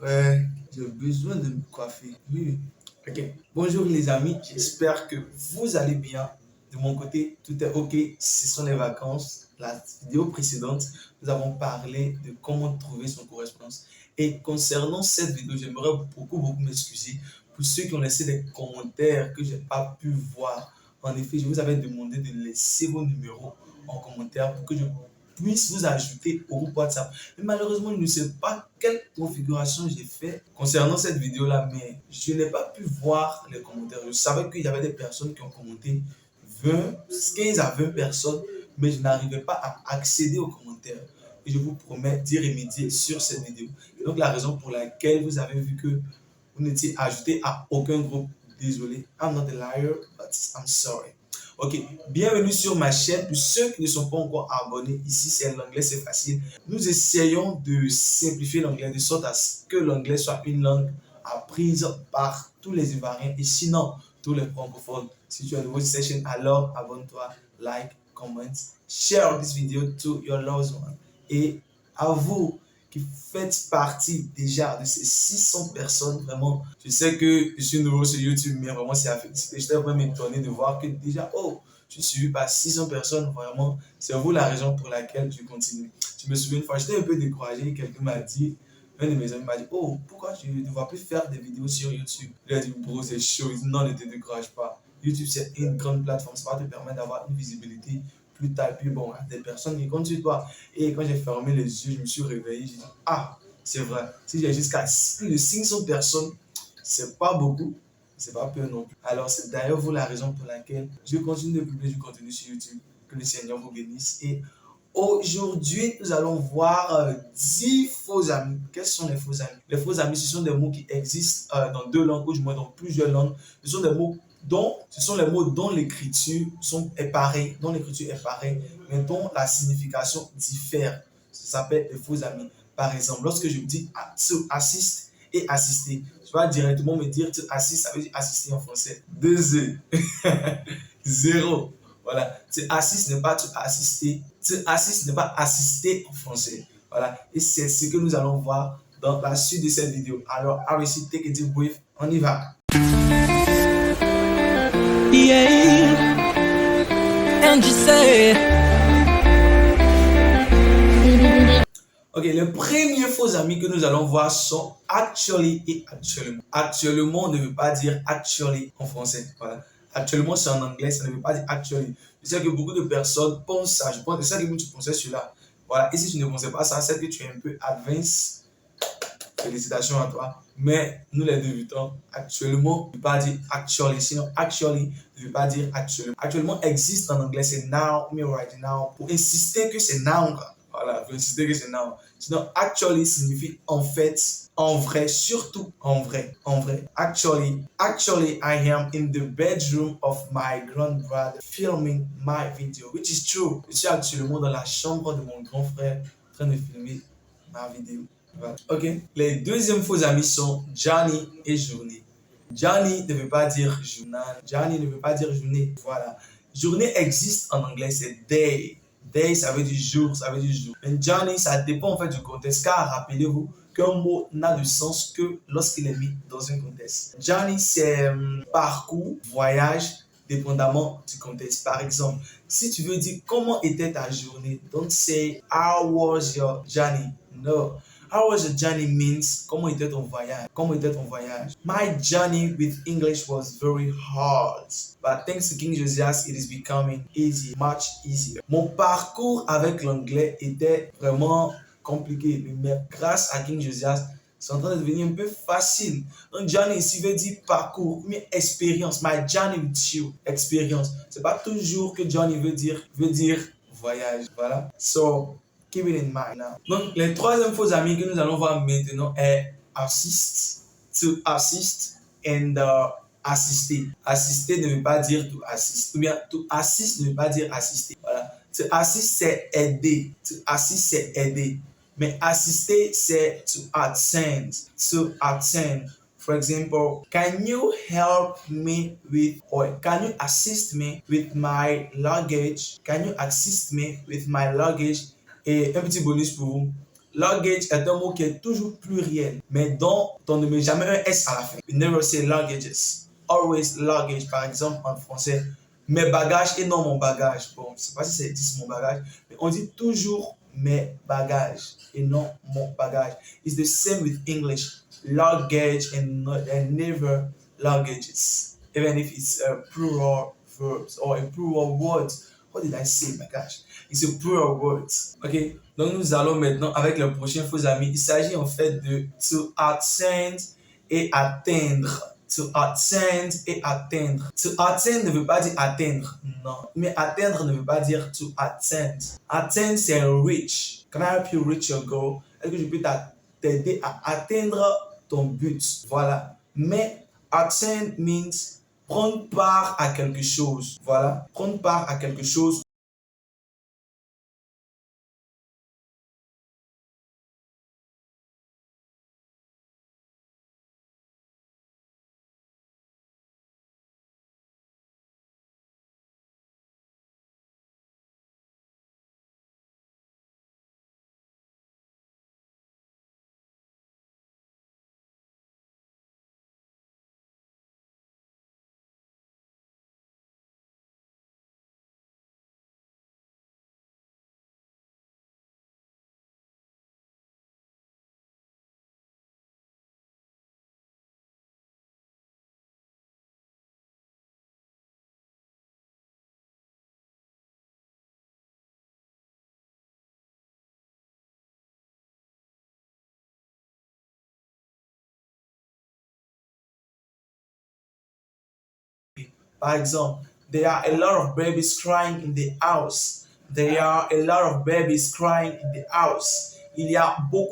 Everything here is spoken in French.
Ouais, j'ai besoin de me coiffer. Oui. Ok. Bonjour les amis, j'espère que vous allez bien. De mon côté, tout est ok. Ce sont les vacances. La vidéo précédente, nous avons parlé de comment trouver son correspondance. Et concernant cette vidéo, j'aimerais beaucoup m'excuser pour ceux qui ont laissé des commentaires que je n'ai pas pu voir. En effet, je vous avais demandé de laisser vos numéros en commentaire pour que je puisse vous ajouter au groupe WhatsApp. Mais malheureusement, je ne sais pas quelle configuration j'ai fait concernant cette vidéo-là, mais je n'ai pas pu voir les commentaires. Je savais qu'il y avait des personnes qui ont commenté 20, 15 à 20 personnes, mais je n'arrivais pas à accéder aux commentaires. Et je vous promets d'y remédier sur cette vidéo. Et donc, la raison pour laquelle vous avez vu que vous n'étiez ajouté à aucun groupe, désolé. I'm not a liar, but I'm sorry. Ok, bienvenue sur ma chaîne. Pour ceux qui ne sont pas encore abonnés, ici c'est l'anglais, c'est facile. Nous essayons de simplifier l'anglais de sorte à ce que l'anglais soit une langue apprise par tous les Ivoiriens et sinon tous les francophones. Si tu es nouveau sur cette chaîne, alors abonne-toi, like, comment, share this video to your loved one. Et à vous qui faites partie déjà de ces 600 personnes, vraiment, je sais que je suis nouveau sur YouTube, mais vraiment, c'est affecté. J'étais vraiment étonné de voir que déjà, oh, je suis suivi par 600 personnes, vraiment, c'est vous la raison pour laquelle je continue. Je me souviens une fois, j'étais un peu découragé, quelqu'un m'a dit, un de mes amis m'a dit, oh, pourquoi tu ne vas plus faire des vidéos sur YouTube? Il a dit, bro, c'est chaud. Non, ne te décourage pas. YouTube, c'est une grande plateforme, ça va te permettre d'avoir une visibilité plus tard. Puis bon, des personnes qui comptent sur toi. Et quand j'ai fermé les yeux, je me suis réveillé, j'ai dit, ah, c'est vrai. Si j'ai jusqu'à plus de 500 personnes, c'est pas beaucoup, c'est pas peu non plus. Alors, c'est d'ailleurs vous la raison pour laquelle je continue de publier du contenu sur YouTube. Que le Seigneur vous bénisse. Et aujourd'hui, nous allons voir 10 faux amis. Quels sont les faux amis? Les faux amis, ce sont des mots qui existent dans deux langues, ou du moins dans plusieurs langues. Ce sont des mots ce sont les mots dont l'écriture est pareille, mais dont la signification diffère. Ça s'appelle les faux amis. Par exemple, lorsque je dis to assist et assister, tu vas directement me dire to assist, ça veut dire assister en français. 2 E. 0. Voilà. To assist n'est pas to assister. To assist n'est pas assister en français. Voilà. Et c'est ce que nous allons voir dans la suite de cette vidéo. Alors, Arisi, take a deep breath. On y va. Yeah, and you say. Ok, les premiers faux amis que nous allons voir sont actually et actuellement. Actuellement ne veut pas dire actually en français. Voilà. Actuellement, c'est en anglais, ça ne veut pas dire actually. Je sais que beaucoup de personnes pensent ça. Je pense que c'est ça que tu pensais celui-là. Voilà. Et si tu ne pensais pas ça, c'est que tu es un peu advanced. Félicitations à toi. Mais nous les débutants, actuellement, ne veut pas dire actually. Sinon, actually ne veut pas dire actuellement. Actuellement existe en anglais, c'est now, me right now. Pour insister que c'est now. Voilà, pour insister que c'est now. Sinon, actually signifie en fait, en vrai, surtout en vrai, en vrai. Actually, I am in the bedroom of my grandbrother filming my video, which is true. Je suis actuellement dans la chambre de mon grand frère en train de filmer ma vidéo. Voilà. Ok. Les deuxièmes faux amis sont Johnny et Journée. Johnny ne veut pas dire journal. Johnny ne veut pas dire journée. Voilà. Journée existe en anglais, c'est day. Day, ça veut dire jour, ça veut dire jour. Mais Johnny, ça dépend en fait du contexte. Car rappelez-vous qu'un mot n'a de sens que lorsqu'il est mis dans un contexte. Johnny, c'est parcours, voyage, dépendamment du contexte. Par exemple, si tu veux dire comment était ta journée, don't say how was your journey. No. How was your journey means comment était ton voyage? Comment était ton voyage? My journey with English was very hard, but thanks to King Josias, it is becoming easy, much easier. Mon parcours avec l'anglais était vraiment compliqué, mais grâce à King Josias, c'est en train de devenir un peu facile. Un journey ici veut dire parcours, mais expérience. My journey with you, expérience. C'est pas toujours que journey veut dire voyage. Voilà. So, keep it in mind now. Donc, les troisième faux amis que nous allons voir maintenant est assist, to assist and assister. Assister ne veut pas dire to assist. Ou bien to assist ne veut pas dire assister. Voilà. To assist, c'est aider. To assist, c'est aider. Mais assister, c'est to attend. To attend. For example, can you help me with, or can you assist me with my luggage? Can you assist me with my luggage? Et un petit bonus pour vous. Luggage est un mot qui est toujours pluriel, mais dont on ne met jamais un S à la fin. You never say luggages. Always luggage, par exemple, en français, mes bagages et non mon bagage. Bon, je ne sais pas si c'est dit mon bagage, mais on dit toujours mes bagages et non mon bagage. It's the same with English. Luggage and never luggages. Even if it's a plural verbs or a plural words. What did I say, my gosh? It's a plural words. Ok, donc nous allons maintenant avec le prochain faux ami. Il s'agit en fait de to atteindre et atteindre. To atteindre et atteindre. To atteindre ne veut pas dire atteindre, non. Mais atteindre ne veut pas dire to atteindre. Atteindre, c'est reach. Can I help you reach your goal? Est-ce que je peux t'aider à atteindre ton but? Voilà. Mais atteindre means prendre part à quelque chose. Voilà. Prendre part à quelque chose. Par exemple, there are a lot of babies crying in the house. There are a lot of babies crying in the house. Il y a beaucoup